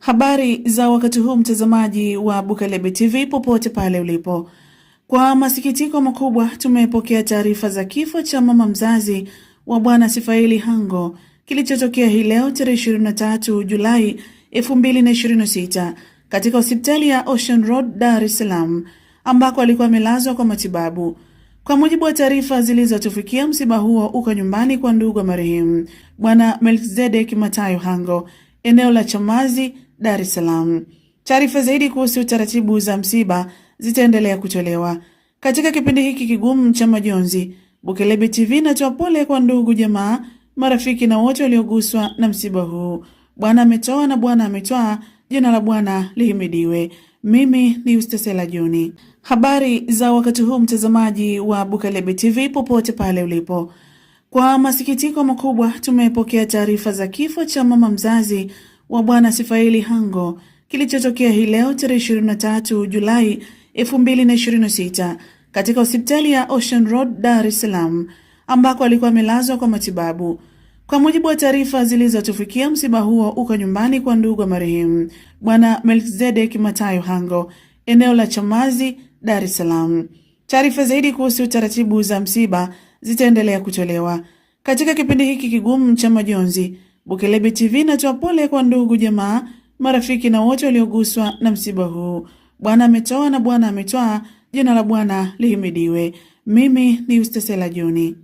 Habari za wakati huu, mtazamaji wa Bukelebe TV popote pale ulipo. Kwa masikitiko makubwa tumepokea taarifa za kifo cha mama mzazi wa Bwana Sifaeli Hango kilichotokea hii leo tarehe 23 Julai 2026 katika hospitali ya Ocean Road, Dar es Salaam ambako alikuwa amelazwa kwa matibabu. Kwa mujibu wa taarifa zilizotufikia, msiba huo uko nyumbani kwa ndugu wa marehemu Bwana Melkizedek Matayo Hango, eneo la Chamazi, Dar es Salaam. Taarifa zaidi kuhusu taratibu za msiba zitaendelea kutolewa. Katika kipindi hiki kigumu cha majonzi, Bukelebe TV inatoa pole kwa ndugu, jamaa, marafiki na wote walioguswa na msiba huu. Bwana ametoa na Bwana ametwaa, jina la Bwana lihimidiwe. Mimi ni Ustasela Joni. Habari za wakati huu, mtazamaji wa Bukelebe TV popote pale ulipo. Kwa masikitiko makubwa tumepokea taarifa za kifo cha mama mzazi wa Bwana Sifaeli Hango kilichotokea hii leo tarehe 23 Julai 2026 katika hospitali ya Ocean Road, Dar es Salaam ambako alikuwa amelazwa kwa matibabu. Kwa mujibu wa taarifa zilizotufikia, msiba huo uko nyumbani kwa ndugu wa marehemu Bwana Melkizedek Matayo Hango, eneo la Chamazi, Dar es Salaam. Taarifa zaidi kuhusu taratibu za msiba zitaendelea kutolewa. Katika kipindi hiki kigumu cha majonzi, Bukelebe TV inatoa pole kwa ndugu, jamaa, marafiki na wote walioguswa na msiba huu. Bwana ametoa na Bwana ametwaa, jina la Bwana lihimidiwe. Mimi ni Ustasela Joni.